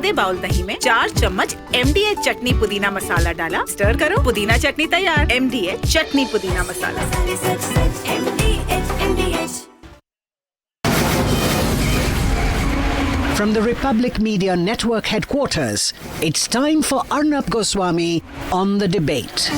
आधे बाउल दही में 4 चम्मच MDH चटनी पुदीना मसाला डाला, स्टर करो, पुदीना चटनी तैयार। MDH चटनी पुदीना मसाला। From the Republic Media Network headquarters, it's time for Arnab Goswami on the debate.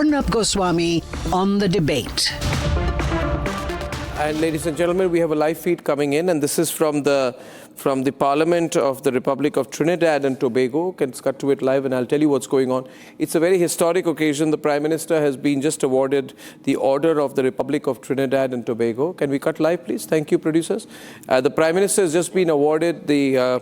Arnab Goswami on the debate. And ladies and gentlemen, we have a live feed coming in, and this is from the Parliament of the Republic of Trinidad and Tobago. Can cut to it live, and I'll tell you what's going on. It's a very historic occasion. The Prime Minister has been just awarded the Order of the Republic of Trinidad and Tobago. Can we cut live, please? Thank you, producers. The Prime Minister has just been awarded the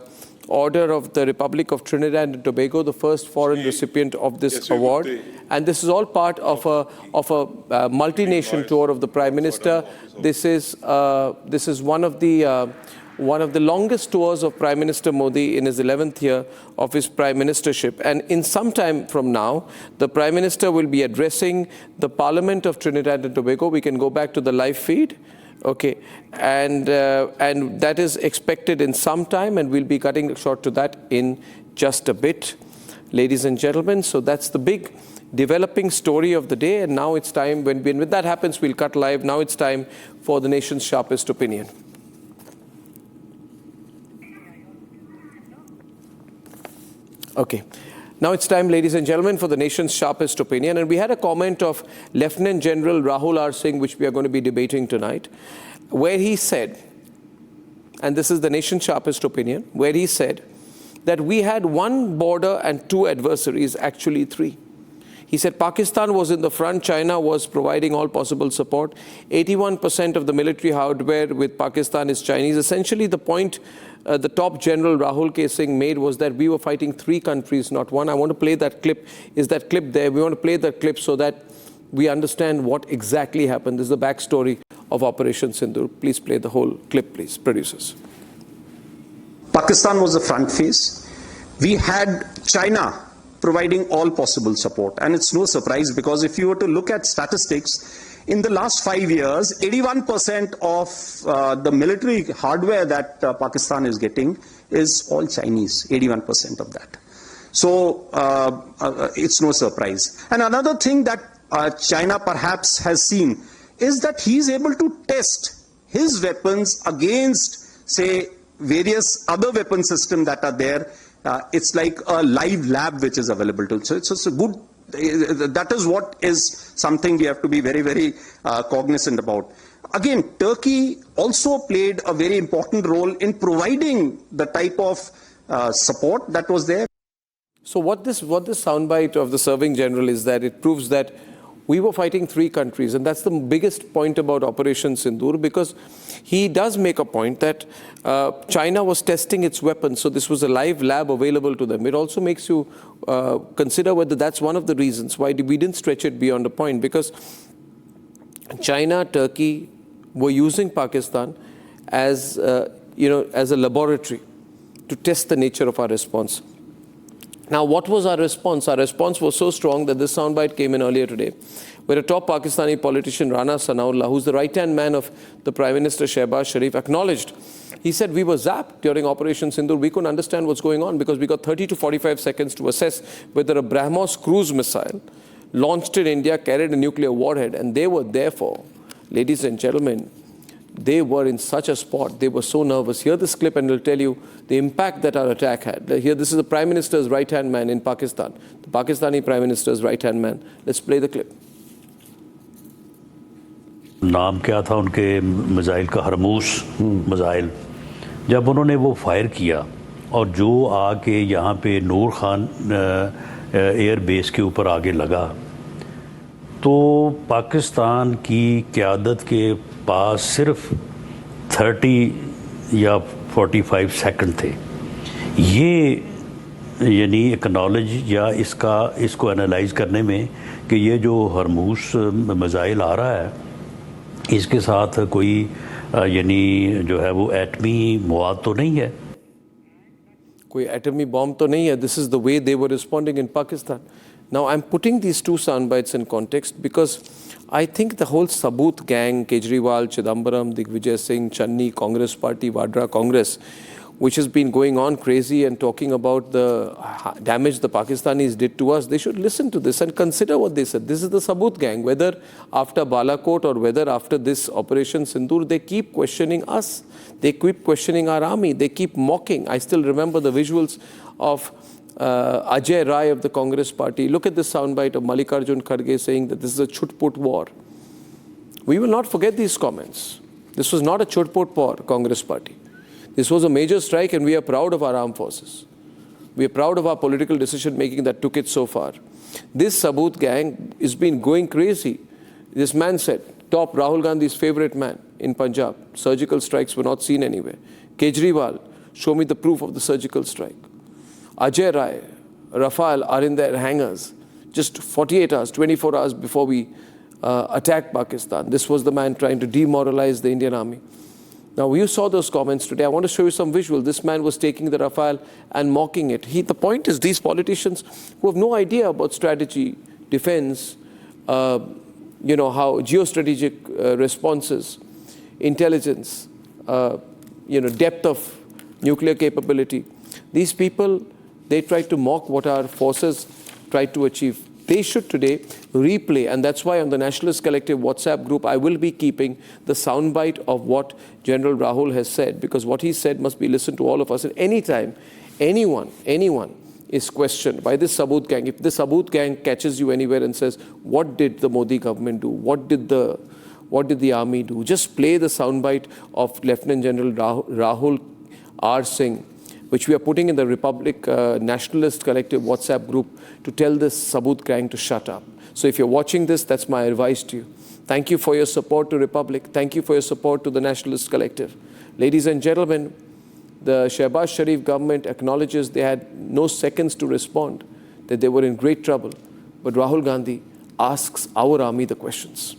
Order of the Republic of Trinidad and Tobago, the first foreign recipient of this award. And this is all part of a multi-nation tour of the Prime Minister. This is one of the longest tours of Prime Minister Modi in his 11th year of his prime ministership. And in some time from now, the Prime Minister will be addressing the Parliament of Trinidad and Tobago. We can go back to the live feed. Okay, and that is expected in some time, and we'll be cutting short to that in just a bit, ladies and gentlemen. So that's the big developing story of the day, and now it's time, when that happens, we'll cut live. Now it's time for the nation's sharpest opinion. Okay. Now it's time, ladies and gentlemen, for the nation's sharpest opinion. And we had a comment of Lieutenant General Rahul R. Singh, which we are going to be debating tonight, where he said, and this is the nation's sharpest opinion, where he said that we had one border and two adversaries, actually three. He said Pakistan was in the front, China was providing all possible support. 81% of the military hardware with Pakistan is Chinese. Essentially, the point the top General Rahul K. Singh made was that we were fighting three countries, not one. I want to play that clip. Is that clip there? We want to play that clip so that we understand what exactly happened. This is the backstory of Operation Sindur. Please play the whole clip, please, producers. Pakistan was the front face. We had China providing all possible support. And it's no surprise, because if you were to look at statistics, in the last 5 years, 81% of the military hardware that Pakistan is getting is all Chinese, 81% of that. So it's no surprise. And another thing that China perhaps has seen is that he's able to test his weapons against, say, various other weapon systems that are there. It's like a live lab which is available to. So it's a good, that is what is something we have to be very, very cognizant about. Again, Turkey also played a very important role in providing the type of support that was there. So what this soundbite of the serving general is that it proves that we were fighting three countries, and that's the biggest point about Operation Sindur, because he does make a point that China was testing its weapons, so this was a live lab available to them. It also makes you consider whether that's one of the reasons why we didn't stretch it beyond a point, because China, Turkey were using Pakistan as as a laboratory to test the nature of our response. Now, what was our response? Our response was so strong that this soundbite came in earlier today, where a top Pakistani politician, Rana Sanaullah, who's the right-hand man of the Prime Minister Shehbaz Sharif, acknowledged. He said, we were zapped during Operation Sindur. We couldn't understand what's going on because we got 30 to 45 seconds to assess whether a BrahMos cruise missile launched in India carried a nuclear warhead. And they were therefore, ladies and gentlemen, they were in such a spot. They were so nervous. Hear this clip and it'll tell you the impact that our attack had. Here, this is the Prime Minister's right-hand man in Pakistan, the Pakistani Prime Minister's right-hand man. Let's play the clip. नाम क्या था उनके missile का? हरमूस missile. जब उन्होंने वो fire किया और जो आके यहाँ पे नूर खान एयर बेस के ऊपर आगे लगा, तो पाकिस्तान की क़यादत के पास सिर्फ 30 या 45 सेकंड थे। ये यानी एक्नॉलेज या इसको एनालाइज करने में कि ये जो हरमूस मिसाइल आ रहा है इसके साथ कोई यानी जो है वो एटमी मवाद तो नहीं है, कोई एटमी बॉम्ब तो नहीं है. This is the way they were responding in Pakistan. Now I am putting these two sound bytes in context because I think the whole Sabut gang, Kejriwal, Chidambaram, Digvijay Singh, Channi, Congress Party, Vadra Congress, which has been going on crazy and talking about the damage the Pakistanis did to us, they should listen to this and consider what they said. This is the Sabut gang. Whether after Balakot or whether after this Operation Sindur, they keep questioning us. They keep questioning our army. They keep mocking. I still remember the visuals of Ajay Rai of the Congress Party. Look at this soundbite of Mallikarjun Kharge saying that this is a chutput war. We will not forget these comments. This was not a chutput war, Congress Party. This was a major strike and we are proud of our armed forces. We are proud of our political decision making that took it so far. This Sabut gang has been going crazy. This man said, top Rahul Gandhi's favorite man in Punjab, surgical strikes were not seen anywhere. Kejriwal, show me the proof of the surgical strike. Ajay Rai, Rafale are in their hangars just 48 hours, 24 hours before we attacked Pakistan. This was the man trying to demoralize the Indian army. Now, you saw those comments today. I want to show you some visual. This man was taking the Rafale and mocking it. The point is these politicians who have no idea about strategy, defense, how geostrategic responses, intelligence, depth of nuclear capability. These people, they try to mock what our forces try to achieve. They should today replay, and that's why on the Nationalist Collective WhatsApp group, I will be keeping the soundbite of what General Rahul has said, because what he said must be listened to all of us. And anytime anyone is questioned by this Sabut gang, if the Sabut gang catches you anywhere and says, what did the Modi government do? What did the army do? Just play the soundbite of Lieutenant General Rahul R. Singh, which we are putting in the Republic Nationalist Collective WhatsApp group to tell this Sabut gang to shut up. So if you're watching this, that's my advice to you. Thank you for your support to Republic. Thank you for your support to the Nationalist Collective. Ladies and gentlemen, the Shehbaz Sharif government acknowledges they had no seconds to respond, that they were in great trouble. But Rahul Gandhi asks our army the questions.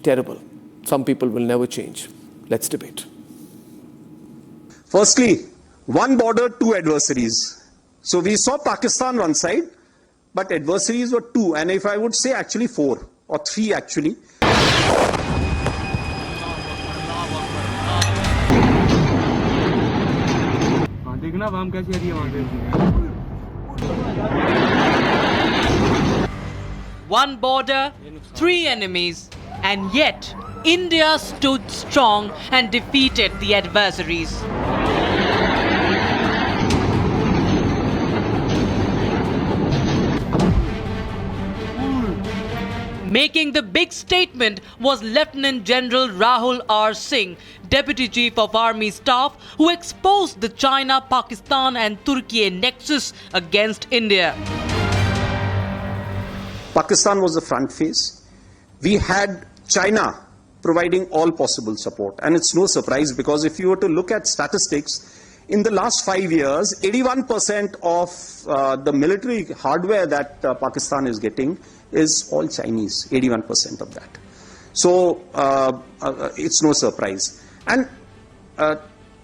Terrible. Some people will never change. Let's debate. Firstly, one border, two adversaries. So we saw Pakistan one side, but adversaries were two, and if I would say actually four or three actually. One border, three enemies, and yet India stood strong and defeated the adversaries. Making the big statement was Lieutenant General Rahul R. Singh, Deputy Chief of Army Staff, who exposed the China, Pakistan and Turkey nexus against India. Pakistan was the front face. We had China providing all possible support. And it's no surprise because if you were to look at statistics, in the last 5 years, 81% of the military hardware that Pakistan is getting is all Chinese, 81% of that. So it's no surprise. And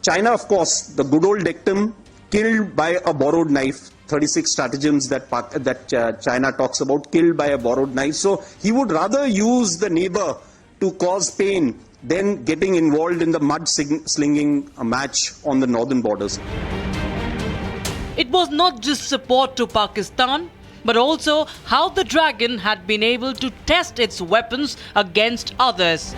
China, of course, the good old dictum, killed by a borrowed knife, 36 stratagems that China talks about, killed by a borrowed knife. So he would rather use the neighbor to cause pain than getting involved in the mud-slinging match on the northern borders. It was not just support to Pakistan, but also how the Dragon had been able to test its weapons against others.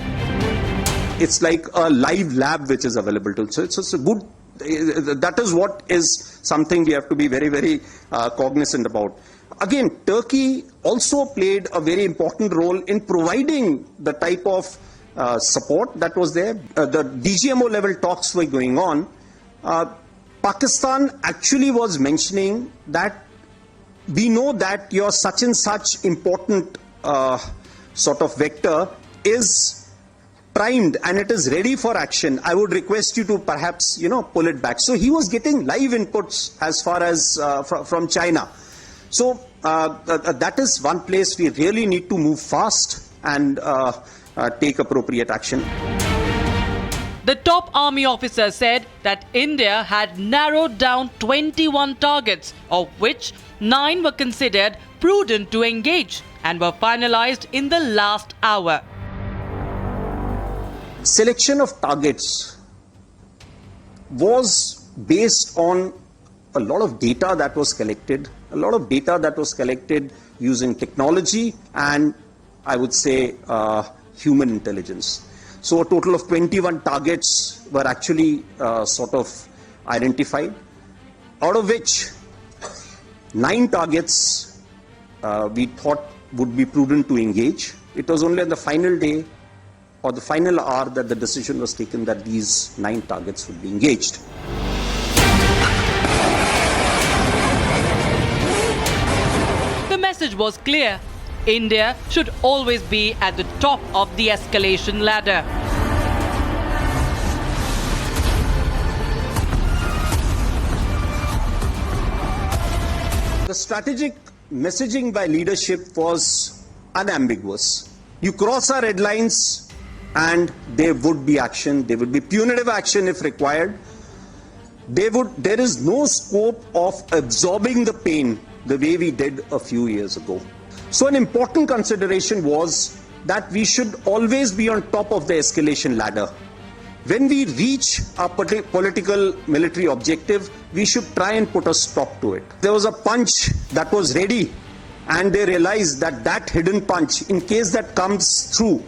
It's like a live lab which is available to. So it's a good, that is what is something we have to be very, very cognizant about. Again, Turkey also played a very important role in providing the type of support that was there. The DGMO level talks were going on. Pakistan actually was mentioning that we know that your such and such important sort of vector is primed and it is ready for action, I would request you to perhaps, pull it back. So he was getting live inputs as far as from China. So that is one place we really need to move fast and take appropriate action. The top army officer said that India had narrowed down 21 targets, of which 9 were considered prudent to engage and were finalized in the last hour. Selection of targets was based on a lot of data that was collected, using technology and I would say human intelligence. So a total of 21 targets were actually sort of identified, out of which 9 targets we thought would be prudent to engage. It was only on the final day or the final hour that the decision was taken that these 9 targets would be engaged. The message was clear. India should always be at the top of the escalation ladder. The strategic messaging by leadership was unambiguous. You cross our red lines and there would be action, there would be punitive action if required. There is no scope of absorbing the pain the way we did a few years ago. So an important consideration was that we should always be on top of the escalation ladder. When we reach our political military objective, we should try and put a stop to it. There was a punch that was ready and they realized that that hidden punch, in case that comes through,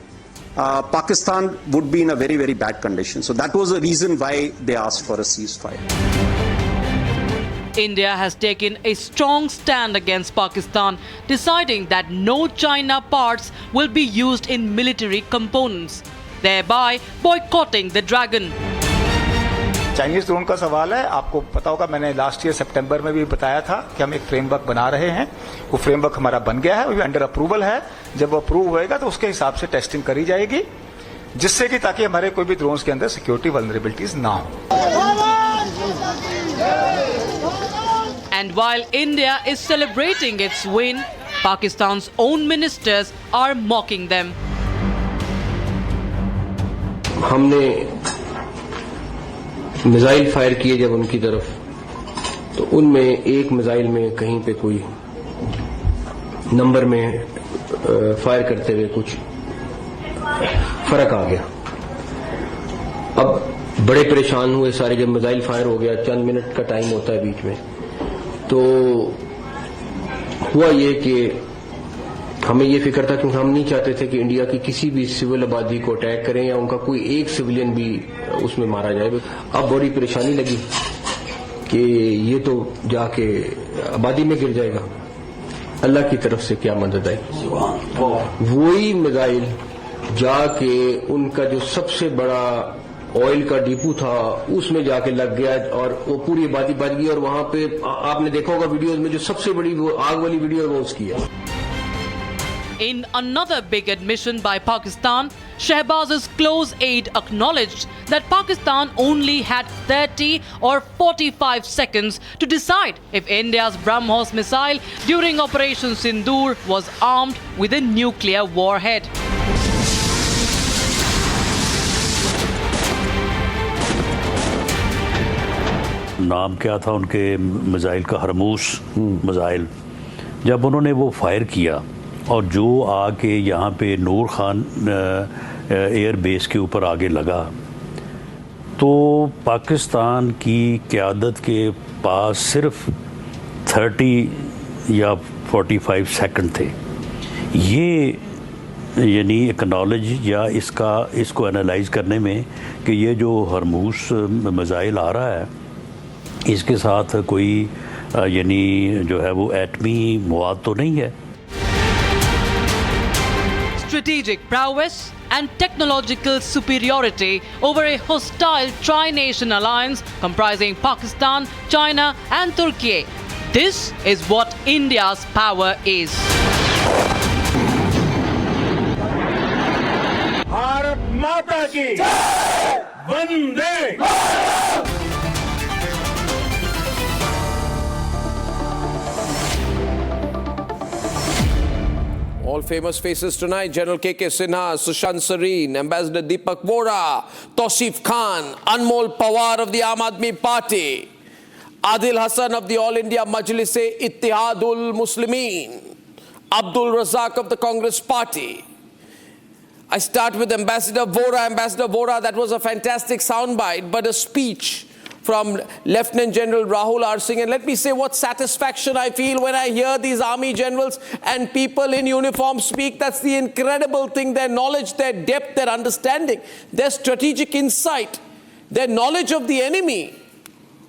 Pakistan would be in a very, very bad condition. So that was the reason why they asked for a ceasefire. India has taken a strong stand against Pakistan, deciding that no China parts will be used in military components, thereby boycotting the Dragon. Chinese drone का सवाल है, आपको पता होगा मैंने last year सितंबर में भी बताया था कि हम एक फ्रेमवर्क बना रहे हैं. वो फ्रेमवर्क हमारा बन गया है, वो अंडर अप्रूवल है. जब वो अप्रूव होएगा तो उसके हिसाब से टेस्टिंग करी जाएगी, जिससे कि ताकि हमारे कोई भी ड्रोन्स के अंदर सिक्योरिटी वल्नरेबिलिटीज ना हो. And while India is celebrating its win, Pakistan's own ministers are mocking them. हमने मिसाइल फायर किए जब उनकी तरफ, तो उनमें एक मिसाइल में कहीं पे कोई नंबर में फायर करते हुए कुछ फर्क आ गया. अब बड़े परेशान हुए सारे. जब मिसाइल फायर हो गया, चंद मिनट का टाइम होता है बीच में, तो हुआ ये कि हमें ये फिक्र था, क्योंकि हम नहीं चाहते थे कि इंडिया की किसी भी सिविल आबादी को अटैक करें या उनका कोई एक सिविलियन भी उसमें मारा जाए. अब बड़ी परेशानी लगी कि ये तो जाके आबादी में गिर जाएगा. अल्लाह की तरफ से क्या मदद आई. वही मिसाइल जाके उनका जो सबसे बड़ा ऑयल का डिपो था उसमें जाके लग गया और वो पूरी आबादी बच गई. और वहां पे आपने देखा होगा वीडियोज में जो सबसे बड़ी वो आग वाली वीडियो है वो उसकी है. In another big admission by Pakistan, Shehbaz's close aide acknowledged that Pakistan only had 30 or 45 seconds to decide if India's BrahMos missile during Operation Sindur was armed with a nuclear warhead. नाम क्या था उनके missile का? हरमूस missile. जब उन्होंने वो fire किया और जो आके यहाँ पे नूर खान एयर बेस के ऊपर आगे लगा, तो पाकिस्तान की क़यादत के पास सिर्फ 30 या 45 सेकंड थे. ये यानी एक्नॉलेज या इसको एनालाइज करने में कि ये जो हरमूस मिसाइल आ रहा है इसके साथ कोई यानी जो है वो एटमी मवाद तो नहीं है. Strategic prowess and technological superiority over a hostile tri-nation alliance comprising Pakistan, China and Turkey. This is what India's power is. Bharat माता की वंदे। All famous faces tonight: General K.K. Sinha, Sushant Sareen, Ambassador Deepak Vora, Tausif Khan, Anmol Pawar of the Aam Aadmi Party, Adil Hassan of the All India Majlis-e-Ittihadul Muslimeen, Abdul Razak of the Congress Party. I start with Ambassador Vora. Ambassador Vora, that was a fantastic soundbite, but a speech from Lieutenant General Rahul R. Singh. And let me say what satisfaction I feel when I hear these army generals and people in uniform speak. That's the incredible thing: their knowledge, their depth, their understanding, their strategic insight, their knowledge of the enemy.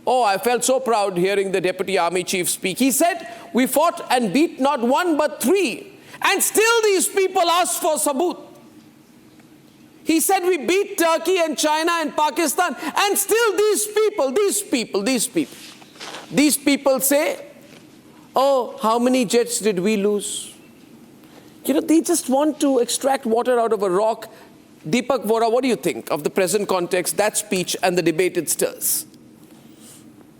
Oh, I felt so proud hearing the Deputy Army Chief speak. He said, we fought and beat not one but three, and still these people asked for sabut. He said we beat Turkey and China and Pakistan, and still these people say, oh, how many jets did we lose? You know, they just want to extract water out of a rock. Deepak Vora, what do you think of the present context, that speech and the debate it stirs?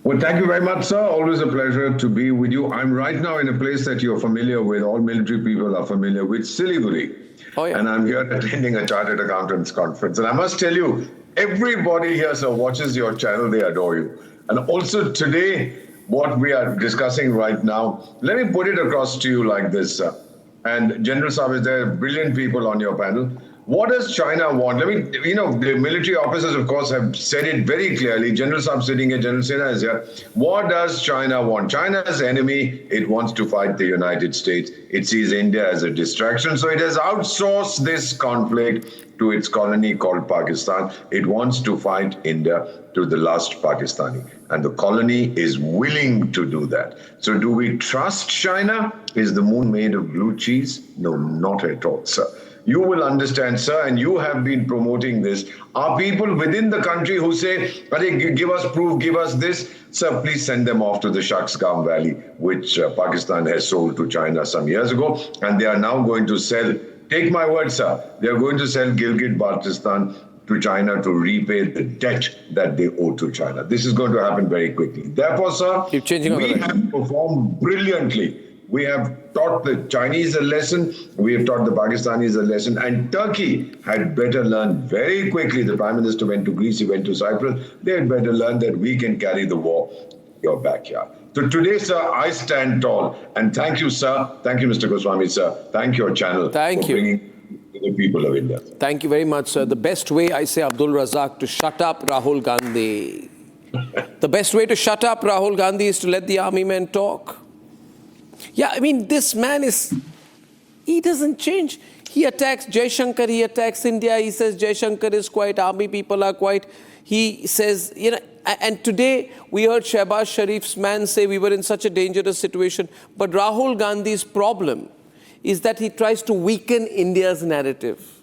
Well, thank you very much, sir. Always a pleasure to be with you. I'm right now in a place that you're familiar with, all military people are familiar with, Siliguri. Oh, yeah. And I'm here attending a Chartered Accountants Conference. And I must tell you, everybody here, sir, watches your channel. They adore you. And also today, what we are discussing right now, let me put it across to you like this, sir. And General Saab is there, brilliant people on your panel. What does China want? I mean, you know, the military officers, of course, have said it very clearly. General Saab sitting here, General Sinha is here. What does China want? China's enemy, it wants to fight the United States. It sees India as a distraction. So it has outsourced this conflict to its colony called Pakistan. It wants to fight India to the last Pakistani. And the colony is willing to do that. So do we trust China? Is the moon made of blue cheese? No, not at all, sir. You will understand, sir, and you have been promoting this. Are people within the country who say, give us proof, give us this? Sir, please send them off to the Shaksgam Valley, which Pakistan has sold to China some years ago. And they are now going to sell, take my word, sir, they are going to sell Gilgit-Baltistan to China to repay the debt that they owe to China. This is going to happen very quickly. Therefore, sir, we have performed brilliantly. We have taught the Chinese a lesson, we have taught the Pakistanis a lesson, and Turkey had better learn very quickly. The Prime Minister went to Greece, he went to Cyprus. They had better learn that we can carry the war in your backyard. So today, sir, I stand tall. And thank you, sir. Thank you, Mr. Goswami, sir. Thank your channel for bringing to the people of India. Thank you very much, sir. The best way, I say, Abdul Razak, to shut up Rahul Gandhi. The best way to shut up Rahul Gandhi is to let the army men talk. Yeah, I mean, this man he doesn't change. He attacks Jaishankar, he attacks India, he says Jaishankar is quiet, army people are quiet. He says, you know, and today we heard Shehbaz Sharif's man say we were in such a dangerous situation. But Rahul Gandhi's problem is that he tries to weaken India's narrative.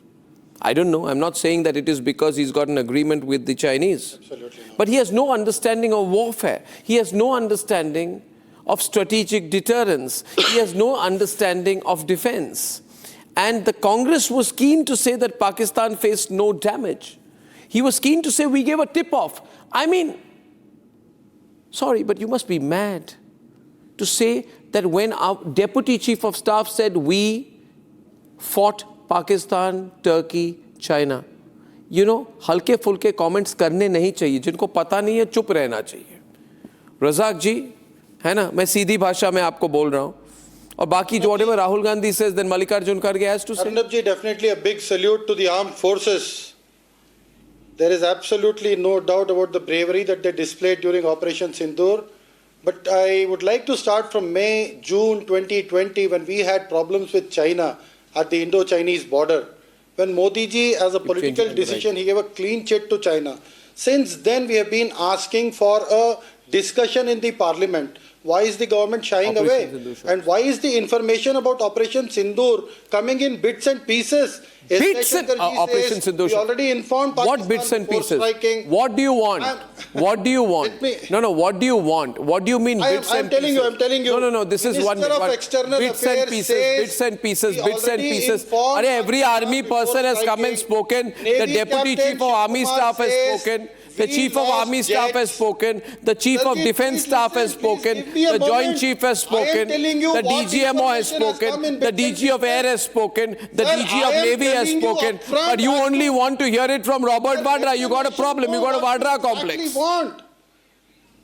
I don't know, I'm not saying that it is because he's got an agreement with the Chinese. Absolutely not. But he has no understanding of warfare. He has no understanding of strategic deterrence. He has no understanding of defense. And the Congress was keen to say that Pakistan faced no damage. He was keen to say we gave a tip-off. I mean, sorry, but you must be mad to say that when our Deputy Chief of Staff said we fought Pakistan, Turkey, China, you know, हल्के-फुल्के comments करने नहीं चाहिए. जिनको पता नहीं है, चुप रहना चाहिए. रज़ाक जी, है ना, मैं सीधी भाषा में आपको बोल रहा हूँ. और बाकी जो whatever Rahul Gandhi says, then Mallikarjun Kharge has to say. Arnab ji, definitely a big salute to the armed forces. There is absolutely no doubt about the bravery that they displayed during Operation Sindur. But I would like to start from June 2020, when we had problems with China at the Indo-Chinese border. When Modi ji, as a political decision, he gave a clean chit to China. Since then, we have been asking for a discussion in the parliament Why is the government shying Operation away? Sindur shows. And why is the information about Operation Sindur coming in bits and pieces? Bits and Operation Sindur. We already informed Pakistan What bits and before pieces? striking. What do you want? What do you want? Let me- No. What do you want? What do you mean bits and pieces? I'm telling you. No. This is one. Minister of External Bits and Affairs pieces. says Bits and pieces. we Bits and already pieces. informed Every army before person has come and striking. spoken. The Navy deputy Captain chief of army Shiv staff Kumar has says spoken. The we chief of lost army staff has jets. spoken. The chief of Please defense staff has listen, please spoken. give me a The joint moment. chief has I am spoken. telling you The what DGMO has information has come spoken. in The bits and DG of Air pieces. has spoken. The Sir, DG I of am Navy has telling you spoken. upfront But you as only to- want to hear it from Robert Sir, Vadra. You got a let the problem. You got a nation know Vadra what we complex. exactly want.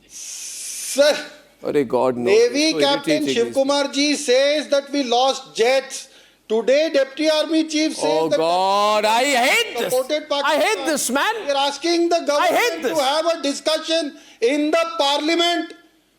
Sir, Arey God, no. Navy So Captain irritating, Shiv these Kumar ji says that we lost jets. Today, Deputy Army Chief says Oh that God, I hate this. supported I Pakistan. hate this, man. We are asking the hate government this. to have a discussion in the parliament.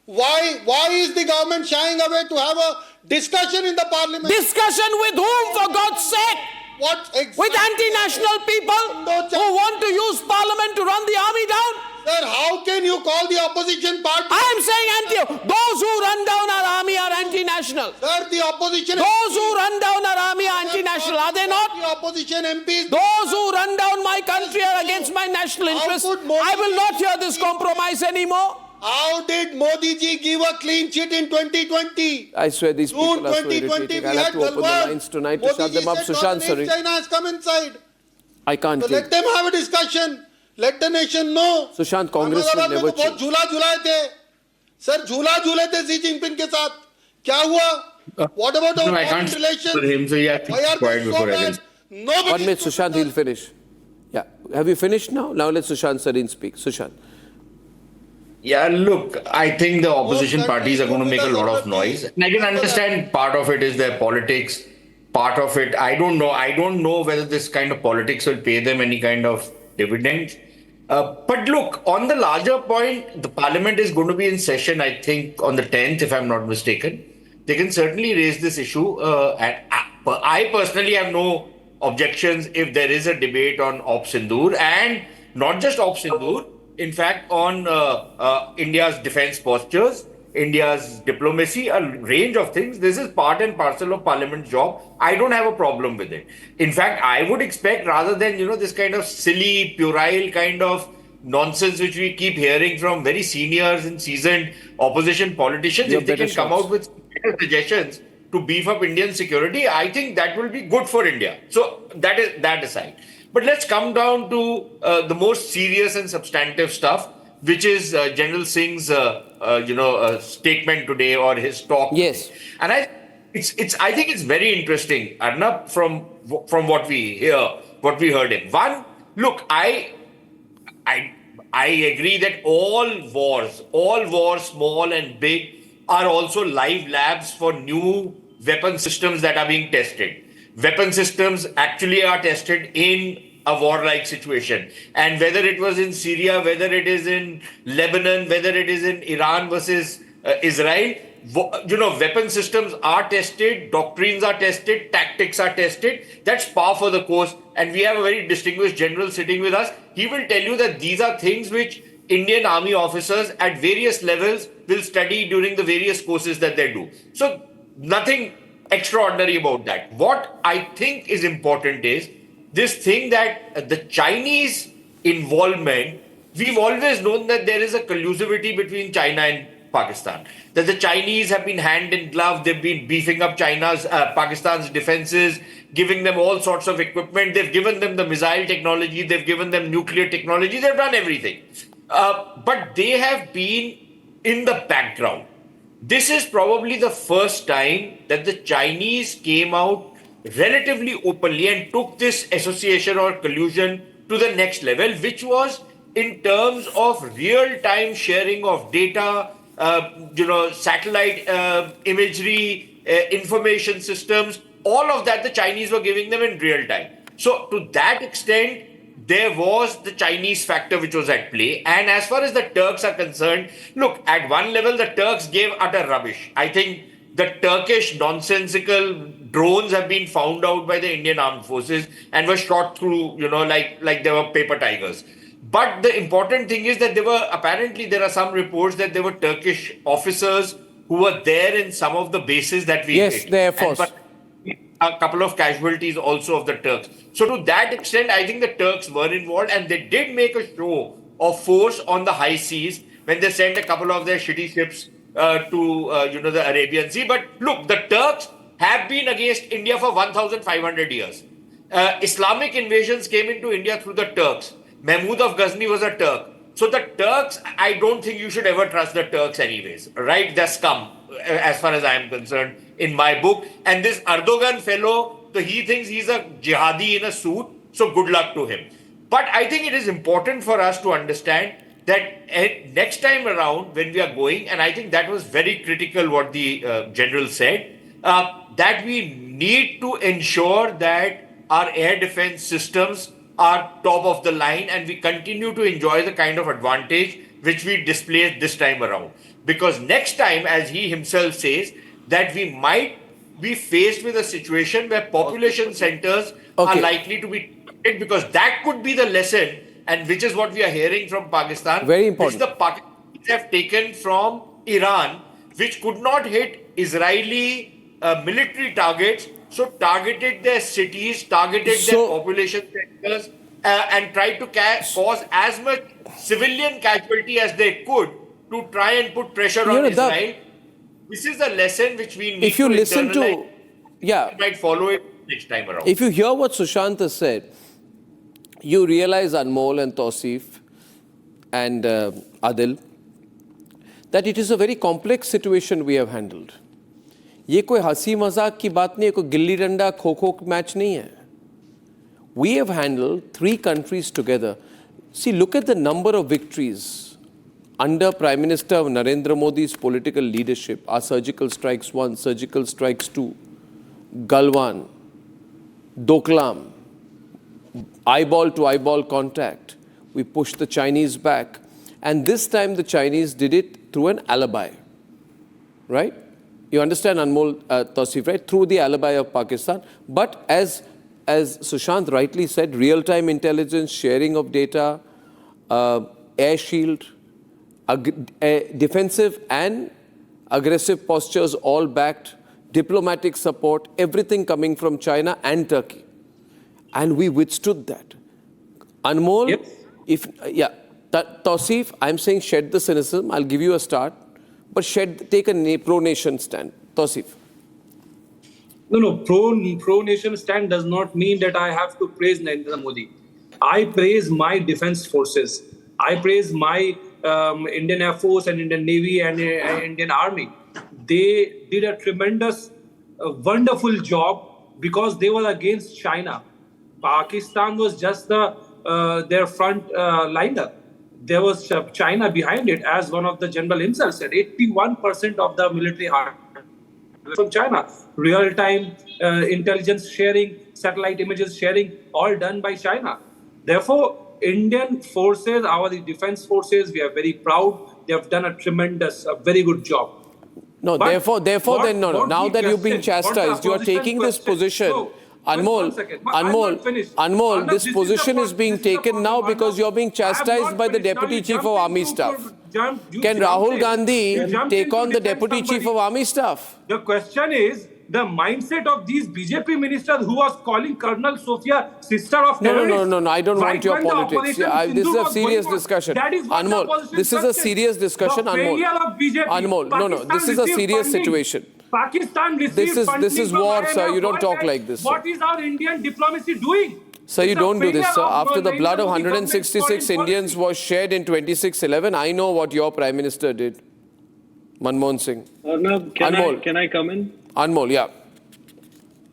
Why is the government shying away to have a discussion in the parliament? Discussion with whom, for God's sake? What exactly? With anti-national people who want to use parliament to run the army down? Sir, how can you call the opposition party? I am saying those who run down our army are anti-national. Sir, the opposition Those who run down our army are anti-national, are they not? The opposition MPs. Those who run down my country are against my national interests. could Modi- I will not hear this compromise anymore. How did Modi ji give a clean sheet in 2020? I swear these June people are so 2020, irritating. we I'll have had to open the Galwan. lines tonight to Modi shut ji them up. said Sushant, not sorry. if China has come inside. I can't So take. let them have a discussion. Let the nation know. Sushant, Congress will Ahmedabad में never तो बहुत change. झूला झूलाए थे. Sir झूला झूले थे Xi Jinping के साथ. क्या हुआ? What about our No, I foreign can't relations? with him, so you have to Why keep are quiet they so before I bad? can. Nobody 1 minute, Sushant, he'll finish. Yeah. Have you finished now? Now let Sushant Sarin speak. Sushant. Yeah, look, I think the opposition Both parties are going to make a countries lot are of noise. And I can understand part of it is their politics. Part of it, I don't know. I don't know whether this kind of politics will pay them any kind of dividends. But look, on the larger point, the parliament is going to be in session, I think, on the 10th, if I'm not mistaken. They can certainly raise this issue. And I personally have no objections if there is a debate on Op Sindur, and not just Op Sindur, in fact, on India's defense postures, India's diplomacy, a range of things. This is part and parcel of Parliament's job. I don't have a problem with it. In fact, I would expect, rather than, this kind of silly, puerile kind of nonsense which we keep hearing from very seniors and seasoned opposition politicians, if they can come out with better suggestions to beef up Indian security, I think that will be good for India. So that is that aside. But let's come down to the most serious and substantive stuff, which is General Singh's, statement today, or his talk. Yes. And I think it's very interesting, Arnab, from what we hear, what we heard him. One, look, I agree that all wars, small and big, are also live labs for new weapon systems that are being tested. Weapon systems actually are tested in a warlike situation. And whether it was in Syria, whether it is in Lebanon, whether it is in Iran versus Israel, weapon systems are tested, doctrines are tested, tactics are tested. That's par for the course. And we have a very distinguished general sitting with us. He will tell you that these are things which Indian army officers at various levels will study during the various courses that they do. So nothing extraordinary about that. What I think is important is this thing that the Chinese involvement, we've always known that there is a collusivity between China and Pakistan, that the Chinese have been hand in glove, they've been beefing up Pakistan's defenses, giving them all sorts of equipment, they've given them the missile technology, they've given them nuclear technology, they've done everything. But they have been in the background. This is probably the first time that the Chinese came out relatively openly and took this association or collusion to the next level, which was in terms of real-time sharing of data, satellite imagery, information systems, all of that the Chinese were giving them in real time. So to that extent, there was the Chinese factor which was at play. And as far as the Turks are concerned, look, at one level, the Turks gave utter rubbish. I think the Turkish nonsensical drones have been found out by the Indian armed forces and were shot through, like they were paper tigers. But the important thing is that there are some reports that there were Turkish officers who were there in some of the bases that we hit. Yes, the Air Force. But a couple of casualties also of the Turks. So to that extent, I think the Turks were involved, and they did make a show of force on the high seas when they sent a couple of their shitty ships to the Arabian Sea. But look, the Turks have been against India for 1,500 years. Islamic invasions came into India through the Turks. Mahmud of Ghazni was a Turk. So the Turks, I don't think you should ever trust the Turks anyways, right? They're scum, as far as I am concerned, in my book. And this Erdogan fellow, so he thinks he's a jihadi in a suit, so good luck to him. But I think it is important for us to understand that next time around when we are going, and I think that was very critical what the general said, that we need to ensure that our air defense systems are top of the line and we continue to enjoy the kind of advantage which we displayed this time around. Because next time, as he himself says, that we might be faced with a situation where population centers are likely to be targeted, because that could be the lesson, and which is what we are hearing from Pakistan. Very important. Which the Pakistanis have taken from Iran, which could not hit Israeli military targets, so targeted their cities, targeted their population centers, and tried to cause as much civilian casualty as they could to try and put pressure on Israel. This is a lesson which we need if you to listen to, we might follow it next time around. If you hear what Sushant has said, you realize, Anmol and Tausif and Adil, that it is a very complex situation we have handled. ये कोई हंसी मजाक की बात नहीं है, कोई gilli danda kho kho match नहीं है. We have handled 3 countries together. See, look at the number of victories under Prime Minister Narendra Modi's political leadership. Our surgical strikes 1, surgical strikes 2, Galwan, Doklam, eyeball to eyeball contact. We pushed the Chinese back. And this time the Chinese did it through an alibi. Right? You understand, Anmol, Tausif, right? Through the alibi of Pakistan. But as Sushant rightly said, real-time intelligence, sharing of data, air shield, defensive and aggressive postures all backed, diplomatic support, everything coming from China and Turkey. And we withstood that. Anmol, Tausif, I'm saying shed the cynicism. I'll give you a start. But take a pro-nation stand. Tausif. No, pro-nation stand does not mean that I have to praise Narendra Modi. I praise my defense forces. I praise my Indian Air Force and Indian Navy and Indian Army. They did a tremendous, wonderful job because they were against China. Pakistan was just their front liner. There was China behind it, as one of the general himself said. 81% of the military hardware from China. Real-time intelligence sharing, satellite images sharing, all done by China. Therefore, Indian forces, our defense forces, we are very proud. They have done a tremendous, very good job. No, but therefore, now that you've been chastised, you are taking this position. So, Anmol, this position is being taken now because you're being chastised by the Deputy Chief of Army Staff. Can Rahul Gandhi take on the Deputy Chief of Army Staff? The question is the mindset of these BJP ministers who was calling Colonel Sophia sister of terrorists. No, I don't want your politics. This is a serious discussion. Anmol, this is a serious discussion. Anmol, this is a serious situation. Pakistan received funding. This is war, sir. You don't talk like this. What is our Indian diplomacy doing? Sir, you don't do this, sir. After the blood of 166 Indians was shed in 26/11, I know what your Prime Minister did. Manmohan Singh. Arnab, can I come in? Anmol, yeah.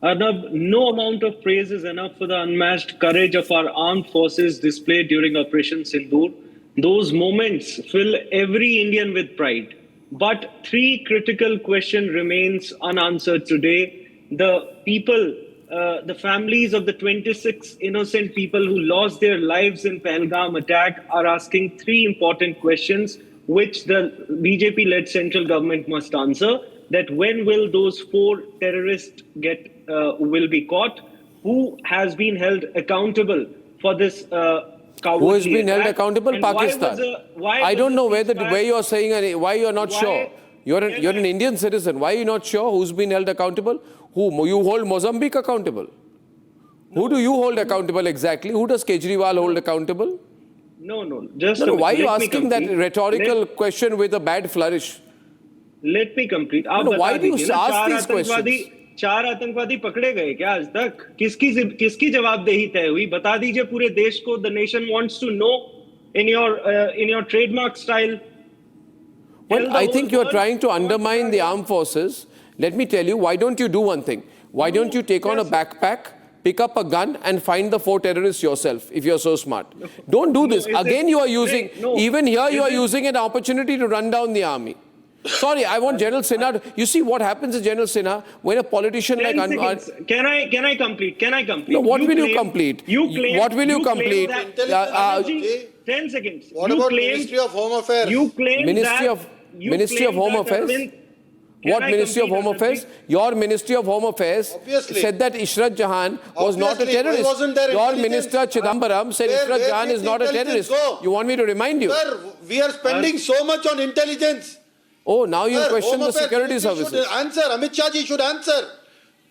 Arnab, no amount of praise is enough for the unmatched courage of our armed forces displayed during Operation Sindur. Those moments fill every Indian with pride. But 3 critical questions remains unanswered today. The people, the families of the 26 innocent people who lost their lives in Pahalgam attack are asking 3 important questions, which the BJP-led central government must answer. That when will those 4 terrorists will be caught? Who has been held accountable for this who has been held accountable? Pakistan. I don't know where you're saying, why you're not sure. You're an Indian citizen. Why are you not sure who's been held accountable? Who? You hold Mozambique accountable. Who do you hold accountable exactly? Who does Kejriwal hold accountable? No. Just No, why are you asking that rhetorical question with a bad flourish? Let me complete. Why do you ask these questions? 4 आतंकवादी पकड़े गए क्या आज तक? किसकी जवाबदेही तय हुई? बता दीजिए पूरे देश को. The nation wants to know in your trademark style. Well, I think you're trying to undermine the armed forces. Let me tell you, why don't you do one thing? Why don't you take on a backpack, pick up a gun and find the 4 terrorists yourself, if you're so smart? Don't do this. Again, you are using, even here you are using an opportunity to run down the army. Sorry, I want General Sinha. You see what happens in General Sinha when a politician like Can I complete? No, what will you complete? What will you complete? 10 seconds. What about Ministry of Home Affairs? You claim Ministry of Home Affairs? What Ministry of Home Affairs? Your Ministry of Home Affairs said that Ishrat Jahan was not a terrorist. Your Minister Chidambaram said Ishrat Jahan is not a terrorist. You want me to remind you? Sir, we are spending so much on intelligence. Oh, now you question the security services. Answer. Amit Shah ji should answer.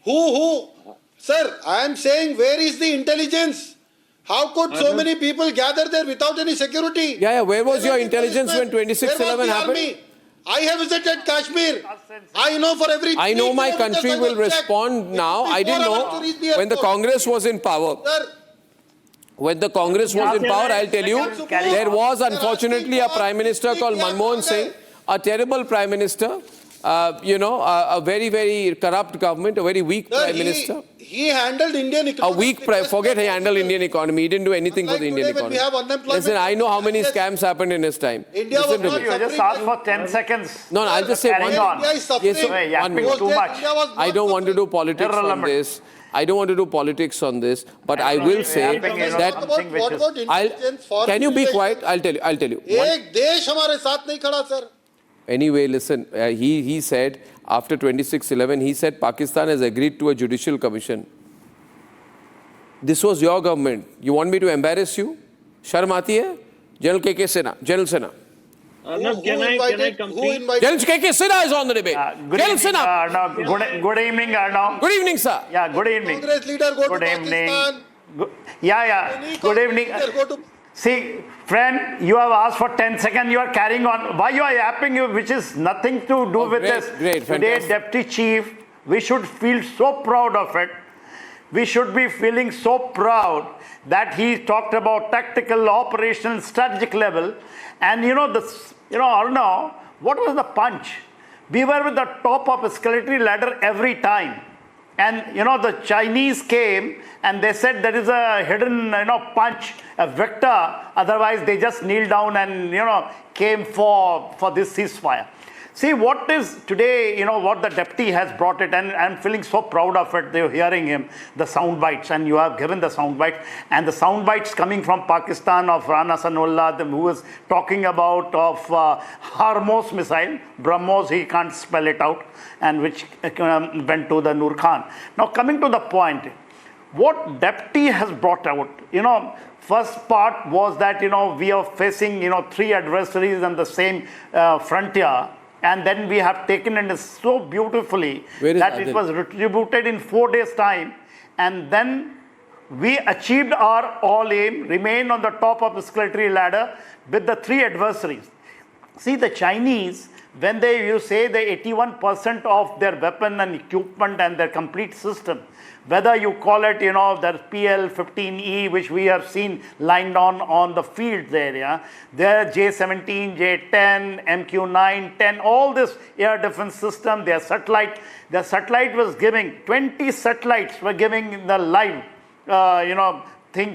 Who? Sir, I am saying, where is the intelligence? How could so many people gather there without any security? Yeah. Where was your intelligence when 26/11 happened? I have visited Kashmir. I know for every... I know my country will respond now. I didn't know when the Congress was in power. Sir, when the Congress was in power, I'll tell you, there was unfortunately a Prime Minister called Manmohan Singh, a terrible Prime Minister, a very, very corrupt government, a very weak Prime Minister. He handled Indian economy. Forget he handled Indian economy. He didn't do anything for the Indian economy. Listen, I know how many scams happened in his time. India was not You just asked for 10 seconds. No, I'll just say one thing. Yes, 1 minute. Too much. I don't want to do politics on this. I don't want to do politics on this, but I will say that... What about intelligence? Can you be quiet? I'll tell you. एक देश हमारे साथ नहीं खड़ा, sir. Anyway, listen, he said, after 26/11, he said Pakistan has agreed to a judicial commission. This was your government. You want me to embarrass you? Sharm aati hai? General K.K. Sinha. General Sinha. Can I complete? General K.K. Sinha is on the debate. General Sinha. Arnab, good evening, Arnab. Good evening, sir. Yeah, good evening. Congress leader go Good to evening. Pakistan. Yeah. Good evening. See, friend, you have asked for 10 seconds. You are carrying on. Why you are yapping, which is nothing to do with this. Great, Today, fantastic. Deputy Chief, we should feel so proud of it. We should be feeling so proud that he talked about tactical, operational, strategic level. And Arnab, what was the punch? We were with the top of escalatory ladder every time. And, the Chinese came and they said there is a hidden, punch, a vector. Otherwise, they just kneeled down and, came for this ceasefire. See, what is today, what the deputy has brought it, and I'm feeling so proud of it. They're hearing him, the sound bites, and you have given the sound bites. And the sound bites coming from Pakistan of Rana Sanullah, who was talking about of Harmos missile, BrahMos, he can't spell it out, and which went to the Nur Khan. Now, coming to the point, what deputy has brought out, first part was that, we are facing, 3 adversaries on the same frontier. And then we have taken it so beautifully that it was retributed in 4 days' time. And then we achieved our all aim, remained on the top of the escalatory ladder with the 3 adversaries. See, the Chinese, when you say the 81% of their weapon and equipment and their complete system, whether you call it, the PL-15E, which we have seen lined on the field there, their J-17, J-10, MQ-9, 10, all this air defense system, their satellite was giving, 20 satellites were giving the live,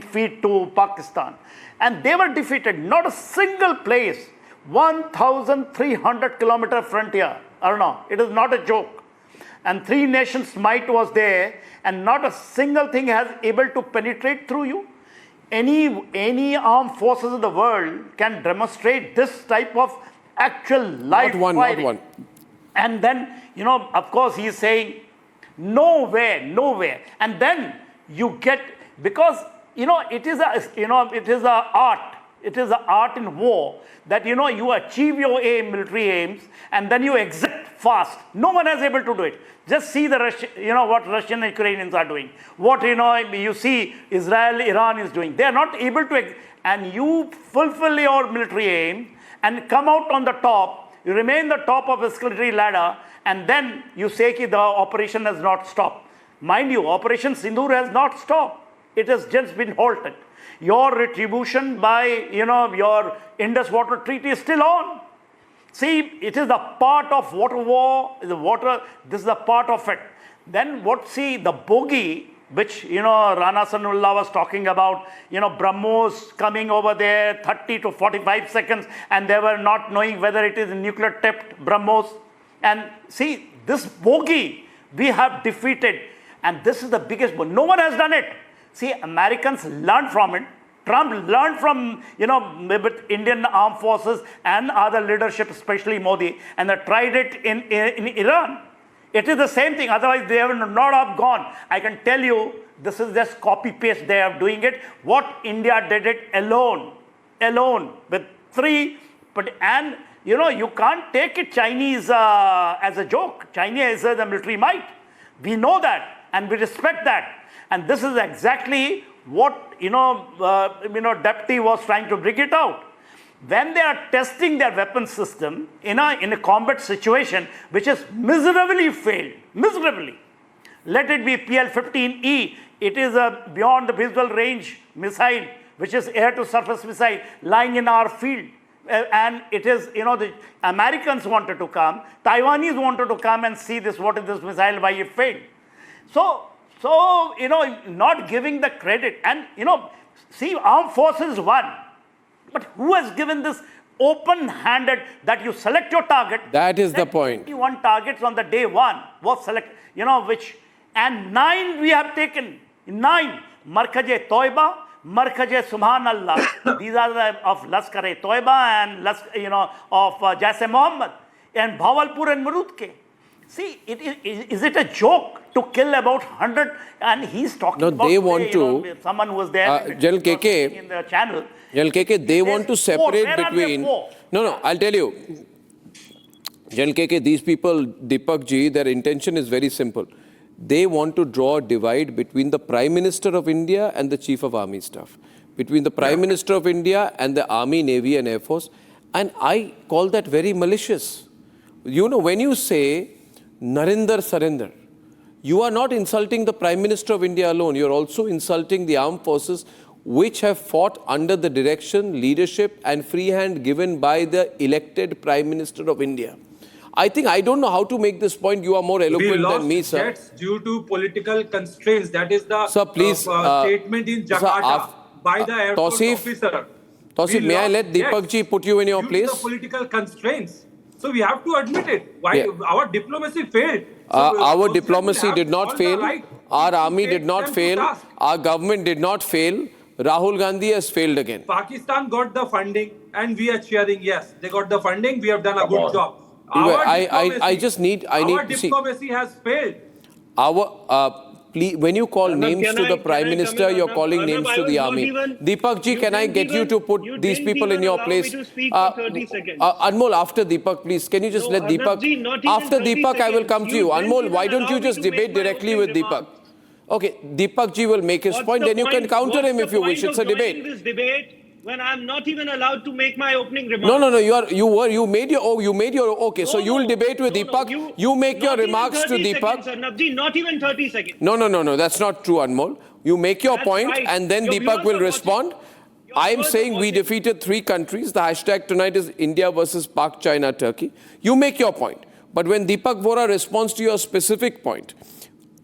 feed to Pakistan. And they were defeated, not a single place, 1,300 kilometer frontier, Arnab, it is not a joke. And 3 nations might was there, and not a single thing has able to penetrate through you. Any armed forces of the world can demonstrate this type of actual live fighting. Not one. And then, of course, he is saying, nowhere. And then you get, because, it is a art. It is the art in war that, you achieve your military aims and then you exit fast. No one is able to do it. Just see what Russian and Ukrainians are doing. What, you see Israel, Iran is doing. They are not able to, and you fulfill your military aim and come out on the top. You remain the top of escalatory ladder, and then you say that the operation has not stopped. Mind you, Operation Sindur has not stopped. It has just been halted. Your retribution by, your Indus Water Treaty is still on. See, it is the part of water war, this is the part of it. Then the bogey, which, Rana Sanullah was talking about, BrahMos coming over there 30 to 45 seconds, and they were not knowing whether it is nuclear tipped BrahMos. And see, this bogey we have defeated, and this is the biggest bogey. No one has done it. See, Americans learned from it. Trump learned from, with Indian armed forces and other leadership, especially Modi, and they tried it in Iran. It is the same thing. Otherwise, they would not have gone. I can tell you, this is just copy-paste. They are doing it. What India did it alone, with three. And, you can't take it Chinese as a joke. China is the military might. We know that, and we respect that. And this is exactly what, Deputy was trying to bring it out. When they are testing their weapon system in a combat situation, which is miserably failed, let it be PL-15E, it is a beyond the visual range missile, which is air-to-surface missile lying in our field. And it is, the Americans wanted to come, Taiwanese wanted to come and see this, what is this missile, why it failed. So, not giving the credit. And, see, armed forces won. But who has given this open-handed that you select your target? That is the point. 21 targets on the day one was selected, and 9 we have taken. 9. Markaje Toiba, Markaje Subhanallah. These are of Laskar-e Toiba and, of Jaise Mohammed and Bhawalpur and Marutke. See, is it a joke to kill about 100? And he's talking about they want to. Someone who was there in the channel. They want to separate between. No, I'll tell you. These people, Deepak ji, their intention is very simple. They want to draw a divide between the Prime Minister of India and the Chief of Army Staff, between the Prime Minister of India and the Army, Navy and Air Force. And I call that very malicious. When you say Narinder surrender, you are not insulting the Prime Minister of India alone. You are also insulting the armed forces which have fought under the direction, leadership and free hand given by the elected Prime Minister of India. I don't know how to make this point. You are more eloquent than me, sir. Jets due to political constraints. That is the statement in Jakarta by the Air Force officer. Tausif, may I let Deepak ji put you in your place? Due to the political constraints. So we have to admit it. Why our diplomacy failed. Our diplomacy did not fail. Our army did not fail. Our government did not fail. Rahul Gandhi has failed again. Pakistan got the funding and we are cheering. Yes, they got the funding. We have done a good job. I need our to see. Diplomacy has failed. Please, when you call names to the Prime Minister, you're calling names to the army. Deepak ji, can I get you to put these people in your place? Anmol, after Deepak, please, can you just let Deepak... After Deepak, I will come to you. Anmol, why don't you just debate directly with Deepak? Okay, Deepak ji will make his point, then you can counter him if you wish. It's a debate. When I'm not even allowed to make my opening remarks. No. You made your. Okay, so you will debate with Deepak. You make your remarks to Deepak. Seconds, not even 30 seconds. No. That's not true, Anmol. You make your point, and then Deepak will respond. I'm saying we defeated 3 countries. The hashtag tonight is India versus Pak, China, Turkey. You make your point. But when Deepak Vora responds to your specific point,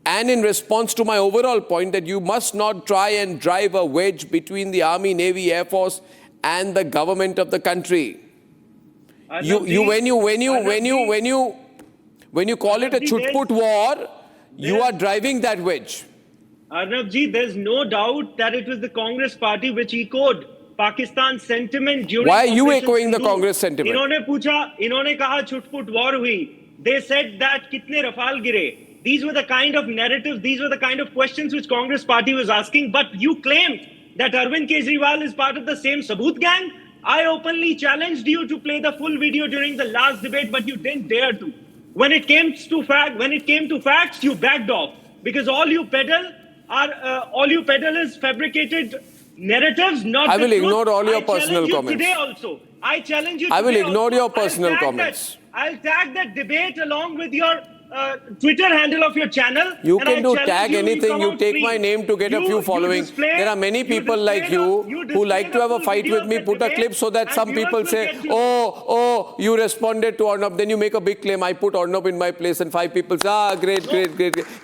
and in response to my overall point that you must not try and drive a wedge between the Army, Navy, Air Force and the government of the country. When you call it a chutput war, you are driving that wedge. Arnab ji, there's no doubt that it was the Congress party which echoed Pakistan's sentiment during. Why are you echoing the Congress sentiment? इन्होंने कहा chutput war hui. They said that kitne Rafale gire. These were the kind of narratives, these were the kind of questions which Congress party was asking. But you claimed that Arvind Kejriwal is part of the same Saboot gang? I openly challenged you to play the full video during the last debate, but you didn't dare to. When it came to facts, you backed off because all you peddle is fabricated narratives, not I will the truth. ignore all your I personal challenge you comments. Today also. I challenge you. I will today ignore also. your personal comments. I'll tag that debate along with your Twitter handle of your channel. You and can I do challenge tag anything. come You out take free. my name to get a few following. There are many people like you who like to have a fight with me. Put a clip so that some people say, oh, you responded to Arnab. Then you make a big claim. I put Arnab in my place and 5 people say, great.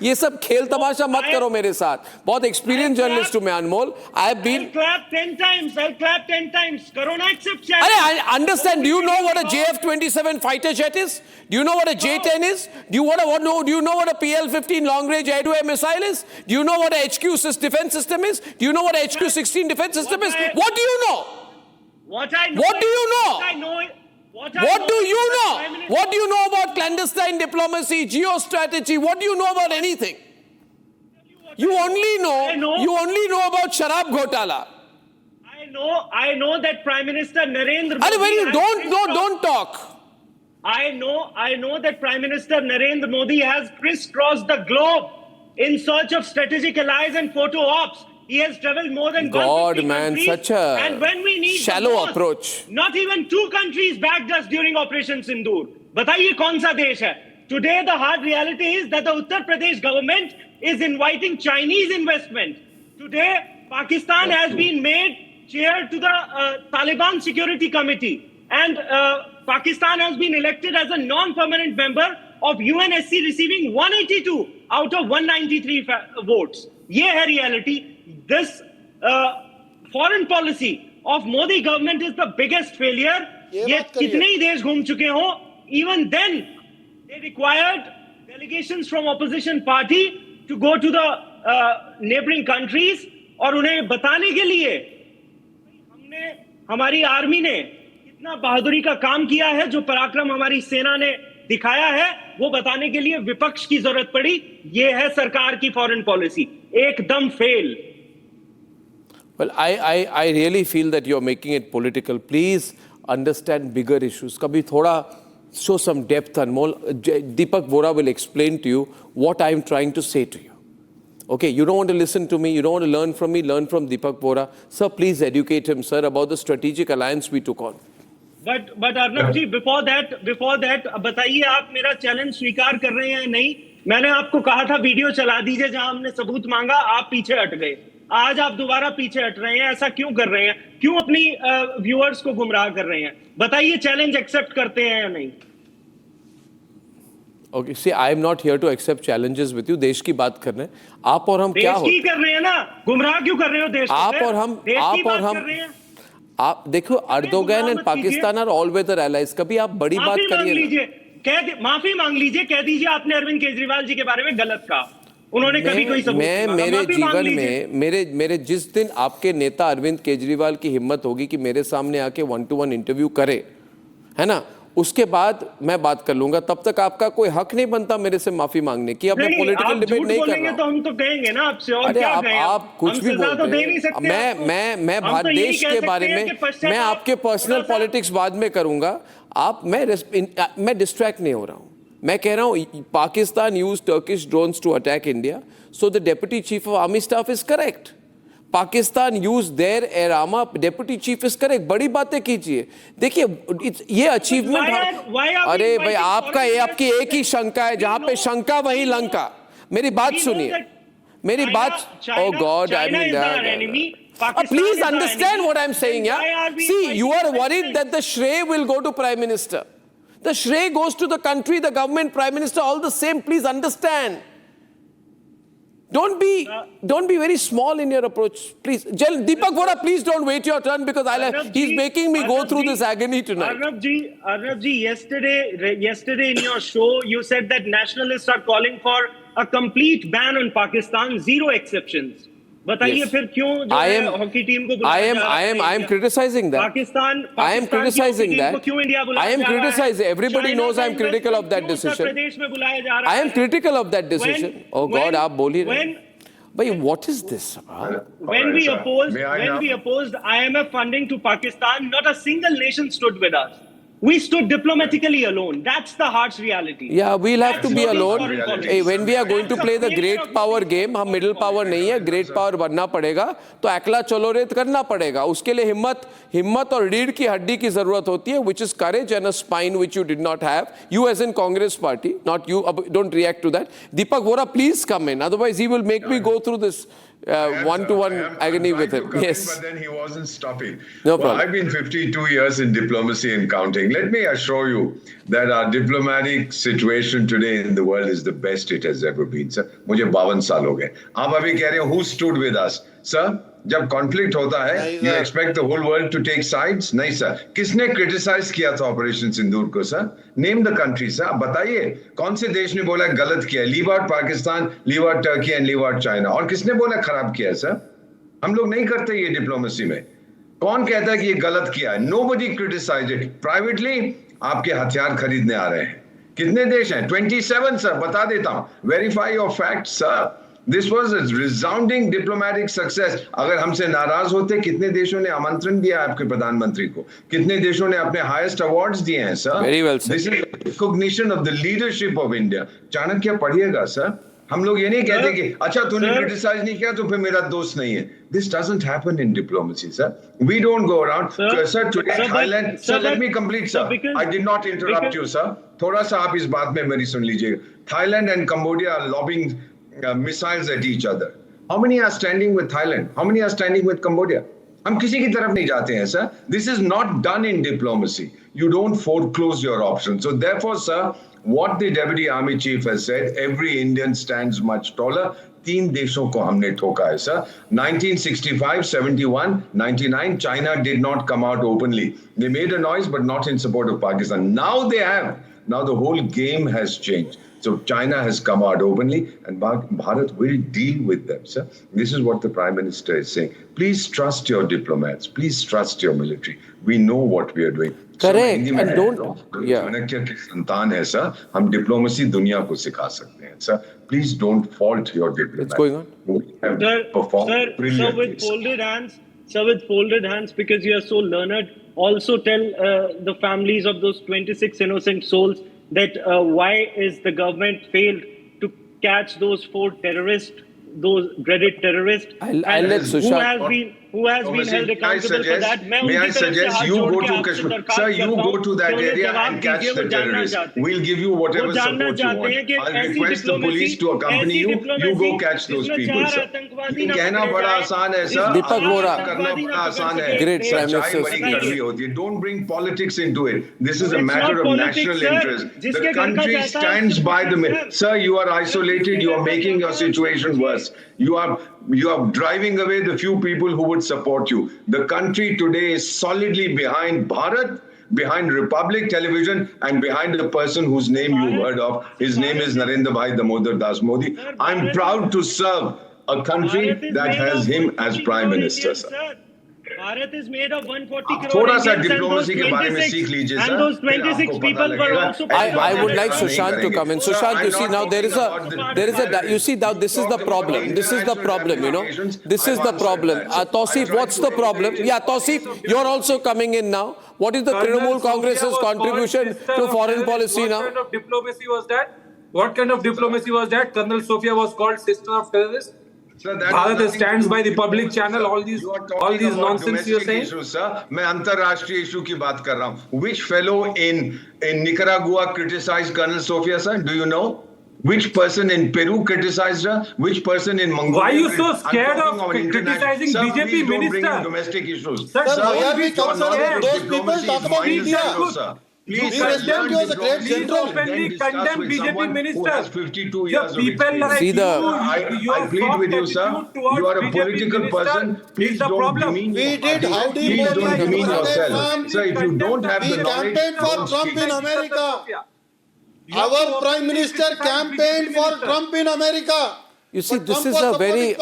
ये सब खेल तमाशा मत करो मेरे साथ. बहुत experienced journalist हूँ मैं अनमोल. I have been. I'll clap 10 times. Corona accept challenge. I understand. Do you know what a JF-27 fighter jet is? Do you know what a J-10 is? Do you know what a PL-15 long-range air-to-air missile is? Do you know what a HQ defense system is? Do you know what a HQ-16 defense system is? What do you know? What do you know? What do you know? What do you know about clandestine diplomacy, geostrategy? What do you know about anything? You only know about Sharab Ghotala. I know that Prime Minister Narendra Modi. When you don't talk. I know that Prime Minister Narendra Modi has crisscrossed the globe in search of strategic allies and photo ops. He has traveled more than 150 countries. Such a and when we need shallow approach. Not even 2 countries backed us during Operation Sindur. Bataiye kaun sa desh hai? Today the hard reality is that the Uttar Pradesh government is inviting Chinese investment. Today Pakistan has been made chair to the Taliban Security Committee, and Pakistan has been elected as a non-permanent member of UNSC, receiving 182 out of 193 votes. Ye hai reality. This foreign policy of Modi government is the biggest failure. Ye kitne hi desh ghum chuke ho, even then they required delegations from opposition party to go to the neighboring countries और उन्हें बताने के लिए हमारी army ने कितना बहादुरी का काम किया है, जो पराक्रम हमारी सेना ने दिखाया है, वो बताने के लिए विपक्ष की जरूरत पड़ी. ये है सरकार की फॉरेन पॉलिसी, एकदम fail. Well, I really feel that you're making it political. Please understand bigger issues. Kabhi thoda show some depth, Anmol. Deepak Vora will explain to you what I'm trying to say to you. Okay, you don't want to listen to me, you don't want to learn from me, learn from Deepak Vora. Sir, please educate him, sir, about the strategic alliance we took on. But Arnab ji, before that, बताइए आप मेरा challenge स्वीकार कर रहे हैं या नहीं? मैंने आपको कहा था वीडियो चला दीजिए जहां हमने सबूत मांगा, आप पीछे हट गए. आज आप दोबारा पीछे हट रहे हैं, ऐसा क्यों कर रहे हैं? क्यों अपनी व्यूअर्स को गुमराह कर रहे हैं? बताइए, चैलेंज एक्सेप्ट करते हैं या नहीं? Okay, see, I am not here to accept challenges with you. देश की बात कर रहे हैं. आप और हम क्या हो? देश की कर रहे हैं ना, गुमराह क्यों कर रहे हो देश को? आप देखो, Erdogan and Pakistan are all weather allies. कभी आप बड़ी बात करिए, माफी मांग लीजिए, कह दीजिए आपने अरविंद केजरीवाल जी के बारे में गलत कहा. उन्होंने कभी कोई सबूत नहीं मांगा. मेरे जीवन में मेरे जिस दिन आपके नेता अरविंद केजरीवाल की हिम्मत होगी कि मेरे सामने आके 1-to-1 इंटरव्यू करे, है ना, उसके बाद मैं बात कर लूंगा. तब तक आपका कोई हक नहीं बनता मेरे से माफी मांगने की. अब मैं पॉलिटिकल डिबेट नहीं कर रहा. तो हम तो कहेंगे ना आपसे, और क्या कहें? आप कुछ भी बोलते हैं. मैं भारत देश के बारे में, मैं आपके पर्सनल पॉलिटिक्स बाद में करूंगा. मैं डिस्ट्रैक्ट नहीं हो रहा हूं. मैं कह रहा हूं Pakistan used Turkish drones to attack India, so the deputy chief of army staff is correct. Pakistan use their air armour, deputy chief is correct. बड़ी बातें कीजिए. देखिए, ये अचीवमेंट. अरे भाई, आपकी एक ही शंका है, जहां पे शंका वही लंका. मेरी बात सुनिए, मेरी बात. Oh God, I mean, please understand what I'm saying. Yeah, see, you are worried that the Shrey will go to Prime Minister. The Shrey goes to the country, the government, Prime Minister, all the same. Please understand. Don't be very small in your approach, please. Deepak Vora, please don't wait your turn, because he's making me go through this agony tonight. Arnab ji, yesterday in your show, you said that nationalists are calling for a complete ban on Pakistan, 0 exceptions. बताइए फिर क्यों जो है hockey team को बुलाया जा रहा है? I am criticizing that. I am criticizing that. I am criticizing. Everybody knows I am critical of that decision. I am critical of that decision. Oh God, आप बोलिए. Bhai, what is this? When we opposed IMF funding to Pakistan, not a single nation stood with us. We stood diplomatically alone. That's the harsh reality. Yeah, we'll have to be That's not alone. foreign politics. Hey, when we are going to That's play a the failure great of power this game, हम middle power नहीं है, great power बनना पड़ेगा, तो अकेला चलो रे करना पड़ेगा. उसके लिए हिम्मत और रीढ़ की हड्डी की जरूरत होती है, which is courage and a spine which you did not have. You as in Congress party, not you. Don't react to that. Deepak Vora, please come in. Otherwise, he will make me go through this one-to-one agony with him. Yes. But then he wasn't stopping. No Well, problem. I've been 52 years in diplomacy and counting. Let me assure you that our diplomatic situation today in the world is the best it has ever been, sir. मुझे 52 साल हो गए. आप अभी कह रहे हो who stood with us, sir? जब कॉन्फ्लिक्ट होता है, you expect the whole world to take sides? नहीं सर. किसने क्रिटिसाइज किया था ऑपरेशन सिंदूर को, sir? Name the country, sir. आप बताइए कौन से देश ने बोला गलत किया? Leave out Pakistan, leave out Turkey and leave out China. और किसने बोला खराब किया, सर? हम लोग नहीं करते ये डिप्लोमेसी में. कौन कहता है कि ये गलत किया है? Nobody criticized it. Privately आपके हथियार खरीदने आ रहे हैं. कितने देश हैं? 27, सर. बता देता हूं. Verify your facts, sir. This was a resounding diplomatic success. अगर हमसे नाराज होते, कितने देशों ने आमंत्रण दिया आपके प्रधानमंत्री को? कितने देशों ने अपने हाईएस्ट अवार्ड्स दिए हैं, sir? Very well, sir. This is recognition of the leadership of India. Chanakya पढ़िएगा, सर. हम लोग ये नहीं कहते कि अच्छा तूने क्रिटिसाइज नहीं किया तो फिर मेरा दोस्त नहीं है. This doesn't happen in diplomacy, sir. We don't go around. Sir, today Thailand. Sir, let me complete, sir. I did not interrupt you, sir. थोड़ा सा आप इस बात में मेरी सुन लीजिएगा. Thailand and Cambodia are lobbing missiles at each other. How many are standing with Thailand? How many are standing with Cambodia? हम किसी की तरफ नहीं जाते हैं, sir. This is not done in diplomacy. You don't foreclose your options. So therefore, sir, what the Deputy Army Chief has said, every Indian stands much taller. 3 देशों को हमने ठोका है, sir. 1965, 71, 99, China did not come out openly. They made a noise, but not in support of Pakistan. Now they have. Now the whole game has changed. So China has come out openly and Bharat will deal with them, sir. This is what the Prime Minister is saying. Please trust your diplomats. Please trust your military. We know what we are doing. Correct. And don't... Yeah. Chanakya की संतान है, sir. हम diplomacy दुनिया को सिखा सकते हैं, sir. Please don't fault your diplomats. What's going on? We have performed brilliantly. Sir, with folded hands, because you are so learned, also tell the families of those 26 innocent souls that why is the government failed to catch those 4 terrorists, those dreaded terrorists, I'll let Sushant. who has been held accountable for that. May I suggest you go to Kashmir, sir? You go to that area and catch the terrorists. We'll give you whatever support you want. I'll request the police to accompany you. You go catch those people, sir. ये कहना बड़ा आसान है, sir. दीपक वोरा. करना बड़ा आसान है. Great Prime Minister. बड़ी कड़वी होती है. Don't bring politics into it. This is a matter of national interest. The country stands by the. Sir, you are isolated. You are making your situation worse. You are driving away the few people who would support you. The country today is solidly behind Bharat, behind Republic Television, and behind the person whose name you've heard of. His name is Narendra Bhai Damodar Das Modi. I'm proud to serve a country that has him as Prime Minister, sir. Bharat is made of 140 crore थोड़ा सा Indians diplomacy के बारे में सीख लीजिए, sir. And those 26 people were also. I would like Sushant to come in. Sushant, you see now there is a you see now this is the problem. This is the problem, you know. This is the problem. Tausif, what's the problem? Yeah, Tausif, you're also coming in now. What is the Trinamool Congress's contribution to foreign policy now? What kind of diplomacy was that? What kind of diplomacy was that? Colonel Sophia was called sister of terrorists. Bharat stands by the public channel. All these nonsense you are saying. Sir, मैं अंतरराष्ट्रीय issue की बात कर रहा हूँ. Which fellow in Nicaragua criticized Colonel Sophia, sir? Do you know? Which person in Peru criticized her? Which person in Mongolia? Why are you so scared of criticizing sir, BJP don't bring minister? in domestic issues. Sir, why are we concerned? Those people talk about India. Sir. Please, President, you as a great general. Openly condemn BJP ministers. 52 years of people like see the, I plead with you, sir. You are a political person. Please don't demean. We did howdy Please don't demean yourself. Sir, if you don't have the We knowledge, campaigned for don't Trump speak. in America. Our Prime Minister campaigned for Trump in America. You see, this is a very,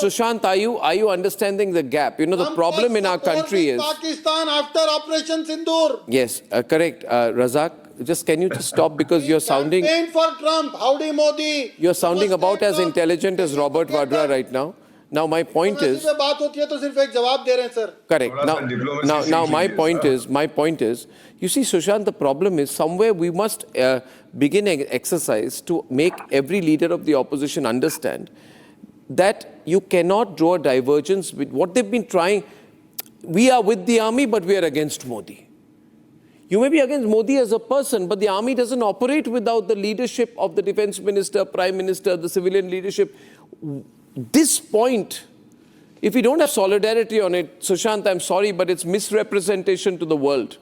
Sushant, are you understanding the gap? You know, the problem in our country is... Pakistan after Operation Sindoor. Yes, correct. Razak, just can you just stop, because you're sounding... Campaign for Trump, howdy Modi. You're sounding about as intelligent as Robert Vadra right now. Now my point is... बात होती है तो सिर्फ एक जवाब दे रहे हैं, sir. Correct. Now my point is, you see, Sushant, the problem is somewhere we must begin an exercise to make every leader of the opposition understand that you cannot draw a divergence with what they've been trying. We are with the army, but we are against Modi. You may be against Modi as a person, but the army doesn't operate without the leadership of the defense minister, prime minister, the civilian leadership. This point, if we don't have solidarity on it, Sushant, I'm sorry, but it's misrepresentation to the world.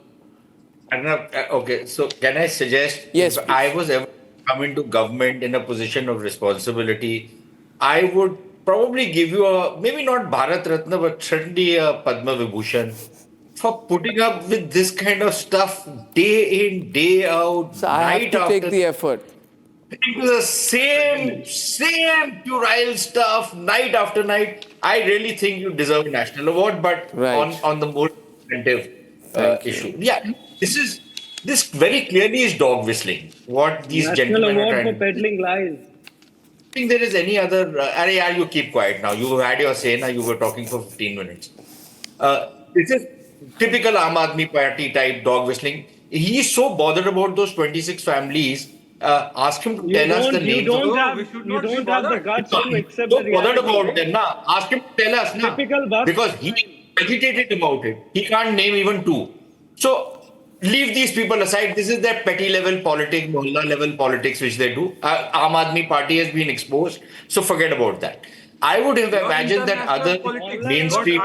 Arnab, okay, so can I suggest, yes, if I was ever come into government in a position of responsibility, I would probably give you a, maybe not Bharat Ratna, but certainly a Padma Vibhushan for putting up with this kind of stuff day in, day out, so I have to take the effort. Into the same puerile stuff night after night. I really think you deserve a national award, but on the more preventive issue. Yeah, this very clearly is dog whistling. What these gentlemen are trying. National award for peddling lies. I think there is any other. You keep quiet now. You had your say. Now you were talking for 15 minutes. This is typical Aam Aadmi Party type dog whistling. He is so bothered about those 26 families. Ask him to tell us the names. You don't have the guts to accept the reality. Bothered about them, na? Ask him to tell us, na? Because he agitated about it. He can't name even two. So leave these people aside. This is their petty level politics, mohalla level politics, which they do. Aam Aadmi Party has been exposed, so forget about that. I would have imagined that other mainstream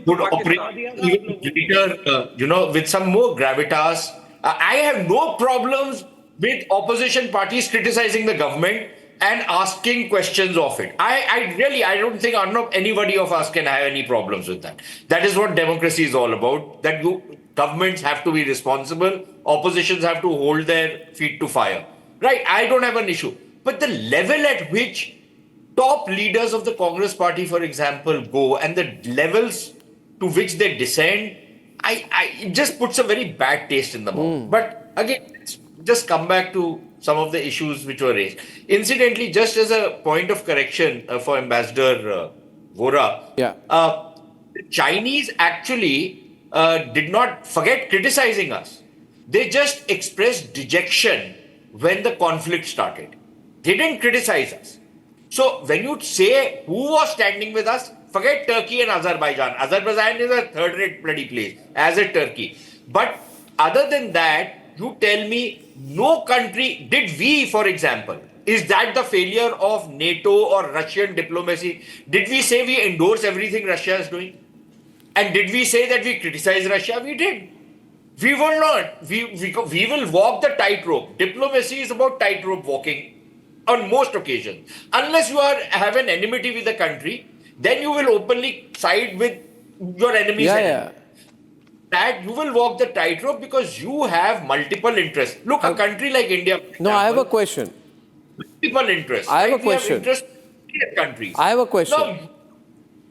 would operate even greater, with some more gravitas. I have no problems with opposition parties criticizing the government and asking questions of it. I don't think anybody of us can have any problems with that. That is what democracy is all about, that governments have to be responsible, oppositions have to hold their feet to fire. Right, I don't have an issue. But the level at which top leaders of the Congress party, for example, go and the levels to which they descend, it just puts a very bad taste in the mouth. But again, just come back to some of the issues which were raised. Incidentally, just as a point of correction for Ambassador Vora, the Chinese actually did not forget criticizing us. They just expressed dejection when the conflict started. They didn't criticize us. So when you say who was standing with us, forget Turkey and Azerbaijan. Azerbaijan is a third-rate bloody place, as is Turkey. But other than that, you tell me no country, did we, for example, is that the failure of NATO or Russian diplomacy? Did we say we endorse everything Russia is doing? And did we say that we criticize Russia? We did. We will not. We will walk the tightrope. Diplomacy is about tightrope walking on most occasions. Unless you have an enmity with the country, then you will openly side with your enemy's enemy. That you will walk the tightrope because you have multiple interests. Look, a country like India. I have a question. Multiple interests. I have a question. Interest in countries. I have a question. No,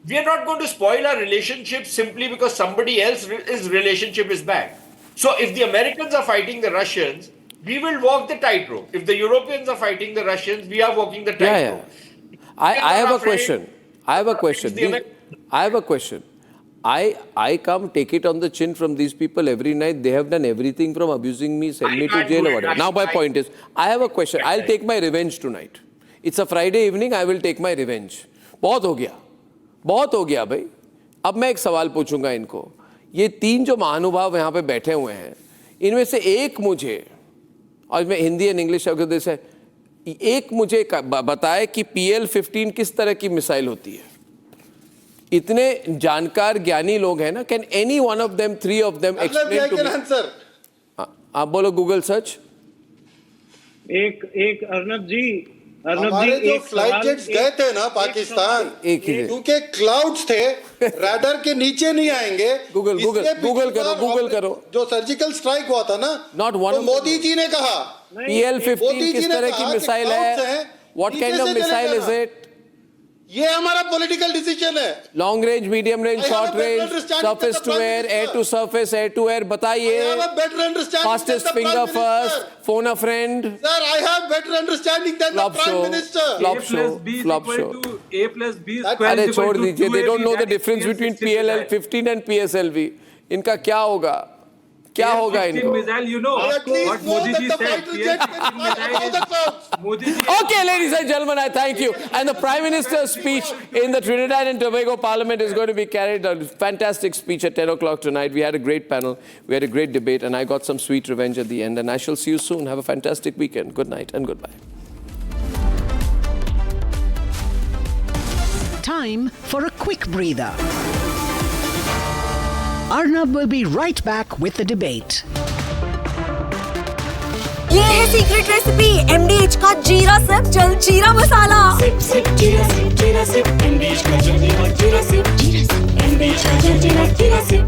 we are not going to spoil our relationship simply because somebody else's relationship is bad. So if the Americans are fighting the Russians, we will walk the tightrope. If the Europeans are fighting the Russians, we are walking the tightrope. I have a question. I have a question. I come take it on the chin from these people every night. They have done everything from abusing me, send me to jail or whatever. Now my point is, I have a question. I'll take my revenge tonight. It's a Friday evening, I will take my revenge. बहुत हो गया भाई. अब मैं एक सवाल पूछूंगा इनको. ये तीन जो महानुभाव यहाँ पे बैठे हुए हैं, इनमें से एक मुझे, और मैं हिंदी एंड इंग्लिश से एक मुझे बताए कि PL-15 किस तरह की मिसाइल होती है. इतने जानकार ज्ञानी लोग हैं ना, can any one of them, three of them explain to me? आप बोलो गूगल सर्च. एक अर्नब जी हमारे जो फ्लाइट जेट्स गए थे ना पाकिस्तान, क्योंकि क्लाउड्स थे, रडार के नीचे नहीं आएंगे. गूगल करो जो सर्जिकल स्ट्राइक हुआ था ना, नॉट वन. तो मोदी जी ने कहा PL-15 किस तरह की मिसाइल है? What kind of missile is it? ये हमारा पॉलिटिकल डिसीजन है. Long range, medium range, I have short a better range, understanding surface than the to Prime air, air Minister. to surface, air to air. I बताइए. have a better understanding Fastest than the finger Prime Minister. first. Phone a friend. Sir, I have better understanding than Flop the Prime show. Minister. Flop A show. plus B is Flop equal show. to A plus B square अरे is equal छोड़ to दीजिए. They 2AB, don't know the that is difference between 16 PLL missile. 15 and PSLV. इनका क्या होगा? क्या होगा 16 इनको? missile, you know At least what know Modi that ji the said. fighter jet can fly above the clouds. Modi ji. Okay, ladies and gentlemen, I thank you. And the Prime Minister's speech in the Trinidad and Tobago Parliament is going to be carried. A fantastic speech at 10 o'clock tonight. We had a great panel. We had a great debate. And I got some sweet revenge at the end. And I shall see you soon. Have a fantastic weekend. Good night and goodbye. Time for a quick breather. Arnab will be right back with the debate. ये है secret recipe MDH का जीरा SIP jaljeera मसाला. SIP SIP जीरा SIP MDH का जलजीरा जीरा SIP.